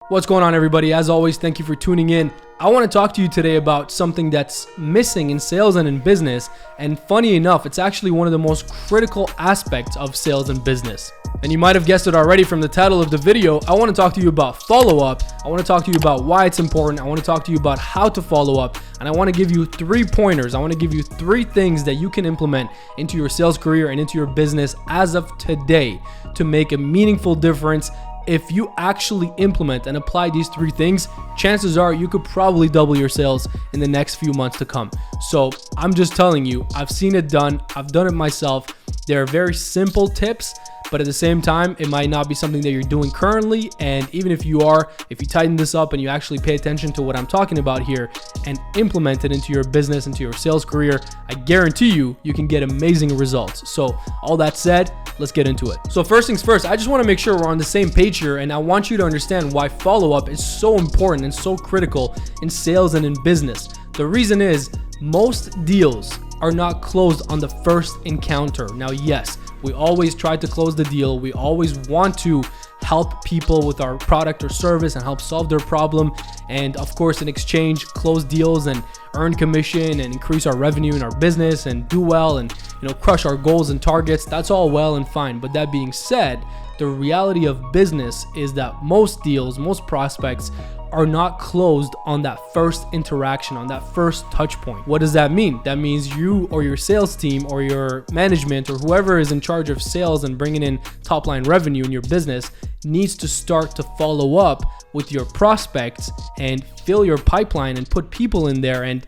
What's going on, everybody? As always, thank you for tuning in. I want to talk to you today about something that's missing in sales and in business. And funny enough, it's actually one of the most critical aspects of sales and business. And you might have guessed it already from the title of the video. I want to talk to you about follow-up. I want to talk to you about why it's important. I want to talk to you about how to follow up. And I want to give you 3 pointers. I want to give you 3 things that you can implement into your sales career and into your business as of today to make a meaningful difference. If you actually implement and apply these 3 things, chances are you could probably double your sales in the next few months to come. So I'm just telling you, I've seen it done. I've done it myself. They're very simple tips, but at the same time, it might not be something that you're doing currently. And even if you are, if you tighten this up and you actually pay attention to what I'm talking about here and implement it into your business, into your sales career, I guarantee you, you can get amazing results. So all that said, let's get into it. So first things first, I just want to make sure we're on the same page here, and I want you to understand why follow-up is so important and so critical in sales and in business. The reason is most deals are not closed on the first encounter. Now, yes, we always try to close the deal. We always want to help people with our product or service and help solve their problem. And of course, in exchange, close deals and earn commission and increase our revenue in our business and do well and, crush our goals and targets. That's all well and fine. But that being said, the reality of business is that most deals, most prospects are not closed on that first interaction, on that first touch point. What does that mean? That means you or your sales team or your management or whoever is in charge of sales and bringing in top line revenue in your business needs to start to follow up with your prospects and fill your pipeline and put people in there and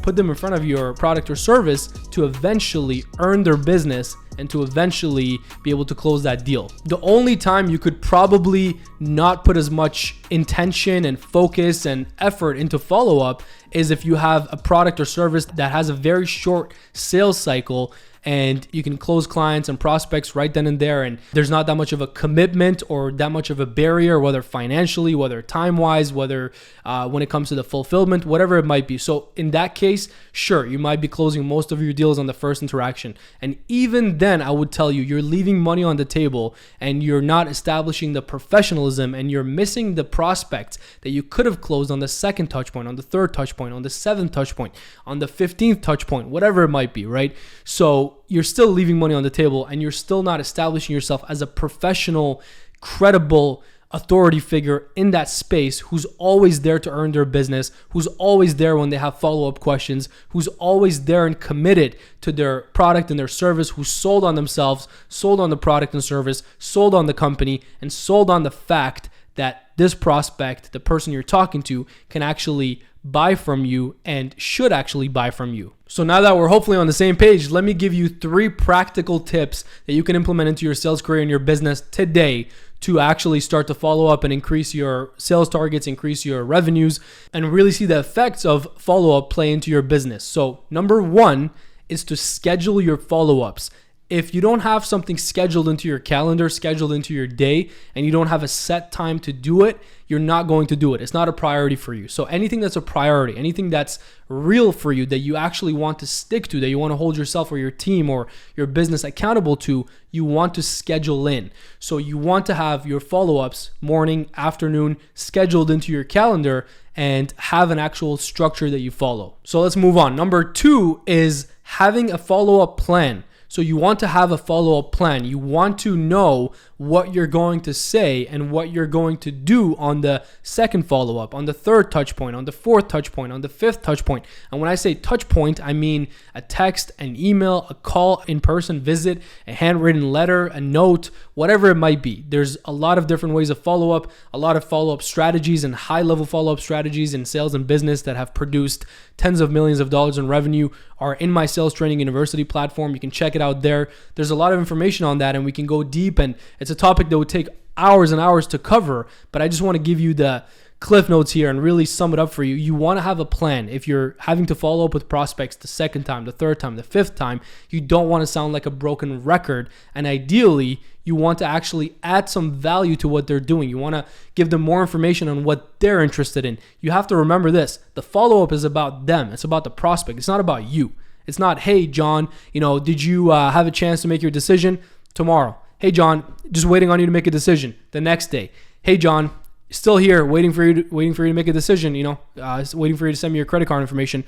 put them in front of your product or service to eventually earn their business and to eventually be able to close that deal. The only time you could probably not put as much intention and focus and effort into follow-up is if you have a product or service that has a very short sales cycle and you can close clients and prospects right then and there, and there's not that much of a commitment or that much of a barrier, whether financially, whether time-wise, whether when it comes to the fulfillment, whatever it might be. So in that case, sure, you might be closing most of your deals on the first interaction. And even then, I would tell you, you're leaving money on the table and you're not establishing the professionalism and you're missing the prospects that you could have closed on the second touch point, on the third touch point, on the 7th touch point, on the 15th touch point, whatever it might be, right? So you're still leaving money on the table and you're still not establishing yourself as a professional, credible authority figure in that space who's always there to earn their business, who's always there when they have follow-up questions, who's always there and committed to their product and their service, who's sold on themselves, sold on the product and service, sold on the company, and sold on the fact that this prospect, the person you're talking to, can actually buy from you and should actually buy from you. So now that we're hopefully on the same page, let me give you 3 practical tips that you can implement into your sales career and your business today to actually start to follow up and increase your sales targets, increase your revenues, and really see the effects of follow-up play into your business. So number 1 is to schedule your follow-ups. If you don't have something scheduled into your calendar, scheduled into your day, and you don't have a set time to do it, you're not going to do it. It's not a priority for you. So anything that's a priority, anything that's real for you, that you actually want to stick to, that you want to hold yourself or your team or your business accountable to, you want to schedule in. So you want to have your follow-ups morning, afternoon, scheduled into your calendar and have an actual structure that you follow. So let's move on. Number 2 is having a follow-up plan. So you want to have a follow-up plan. You want to know what you're going to say and what you're going to do on the second follow-up, on the 3rd touch point, on the 4th touch point, on the 5th touch point. And when I say touch point, I mean a text, an email, a call, in-person visit, a handwritten letter, a note, whatever it might be. There's a lot of different ways of follow-up, a lot of follow-up strategies and high-level follow-up strategies in sales and business that have produced tens of millions of dollars in revenue are in my Sales Training University platform. You can check it out there. There's a lot of information on that and we can go deep, and it's a topic that would take hours and hours to cover, but I just want to give you the cliff notes here and really sum it up for you. You want to have a plan. If you're having to follow up with prospects the 2nd time, the 3rd time, the 5th time, you don't want to sound like a broken record. And ideally, you want to actually add some value to what they're doing. You want to give them more information on what they're interested in. You have to remember this. The follow-up is about them. It's about the prospect. It's not about you. It's not, hey, John, did you have a chance to make your decision? Tomorrow. Hey, John, just waiting on you to make a decision. The next day. Hey, John, still here waiting for you to make a decision, waiting for you to send me your credit card information.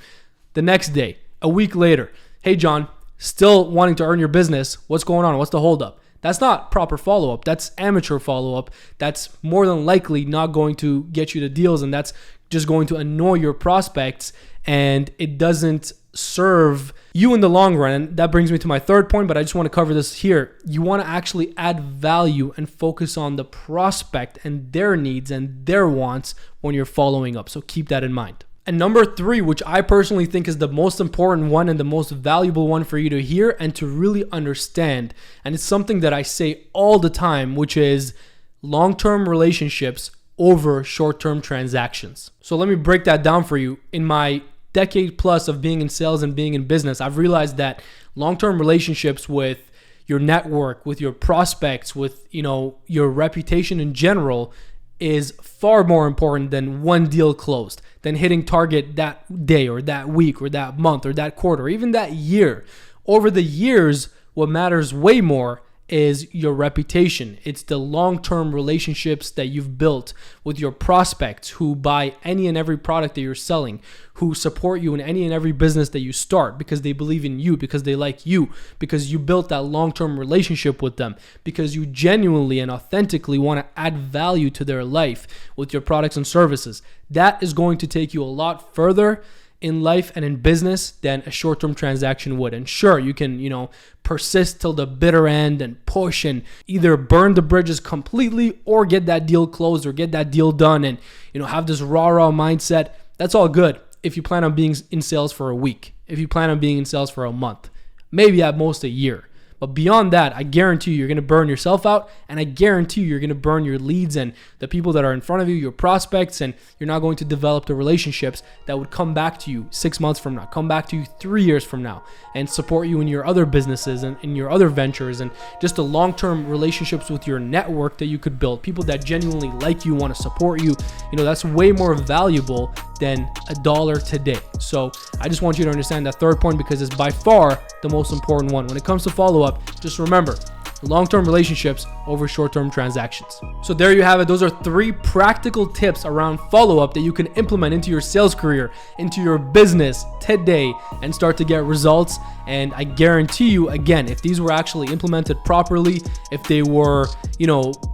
The next day, a week later, hey John, still wanting to earn your business. What's going on? What's the holdup? That's not proper follow-up. That's amateur follow-up. That's more than likely not going to get you the deals, and that's just going to annoy your prospects, and it doesn't serve you in the long run. And that brings me to my third point, but I just want to cover this here. You want to actually add value and focus on the prospect and their needs and their wants when you're following up. So keep that in mind. And number 3, which I personally think is the most important one and the most valuable one for you to hear and to really understand, and it's something that I say all the time, which is long-term relationships over short-term transactions. So let me break that down for you. In my decade plus of being in sales and being in business, I've realized that long-term relationships with your network, with your prospects, with your reputation in general is far more important than one deal closed, than hitting target that day or that week or that month or that quarter or even that year. Over the years, what matters way more is your reputation. It's the long-term relationships that you've built with your prospects who buy any and every product that you're selling, who support you in any and every business that you start because they believe in you, because they like you, because you built that long-term relationship with them, because you genuinely and authentically want to add value to their life with your products and services. That is going to take you a lot further in life and in business than a short-term transaction would. And sure, you can, persist till the bitter end and push and either burn the bridges completely or get that deal closed or get that deal done and, have this rah mindset. That's all good if you plan on being in sales for a week, if you plan on being in sales for a month, maybe at most a year. But beyond that, I guarantee you're going to burn yourself out, and I guarantee you're going to burn your leads and the people that are in front of you, your prospects, and you're not going to develop the relationships that would come back to you 6 months from now, come back to you 3 years from now, and support you in your other businesses and in your other ventures, and just the long-term relationships with your network that you could build, people that genuinely like you, want to support you. That's way more valuable than $1 today. So I just want you to understand that third point because it's by far the most important one. When it comes to follow-up, just remember, long-term relationships over short-term transactions. So there you have it. Those are 3 practical tips around follow-up that you can implement into your sales career, into your business today, and start to get results. And I guarantee you, again, if these were actually implemented properly, if they were,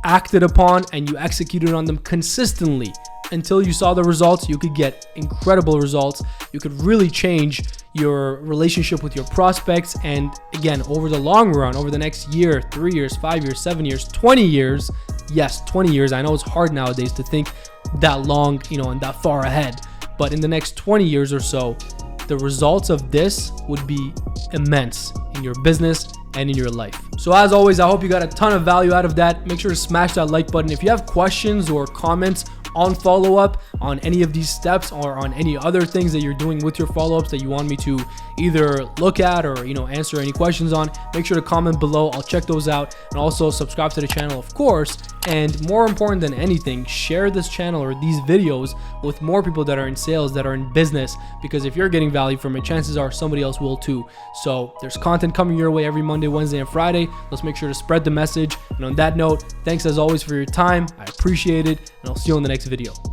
acted upon and you executed on them consistently until you saw the results, you could get incredible results. You could really change your relationship with your prospects. And again, over the long run, over the next year, 3 years, 5 years, 7 years, 20 years, yes, 20 years. I know it's hard nowadays to think that long, and that far ahead. But in the next 20 years or so, the results of this would be immense in your business and in your life. So as always, I hope you got a ton of value out of that. Make sure to smash that like button. If you have questions or comments on follow-up, on any of these steps or on any other things that you're doing with your follow-ups that you want me to either look at or answer any questions on, make sure to comment below. I'll check those out, and also subscribe to the channel, of course. And more important than anything, share this channel or these videos with more people that are in sales, that are in business, because if you're getting value from it, chances are somebody else will too. So there's content coming your way every Monday, Wednesday, and Friday. Let's make sure to spread the message. And on that note, thanks as always for your time. I appreciate it, and I'll see you in the next video.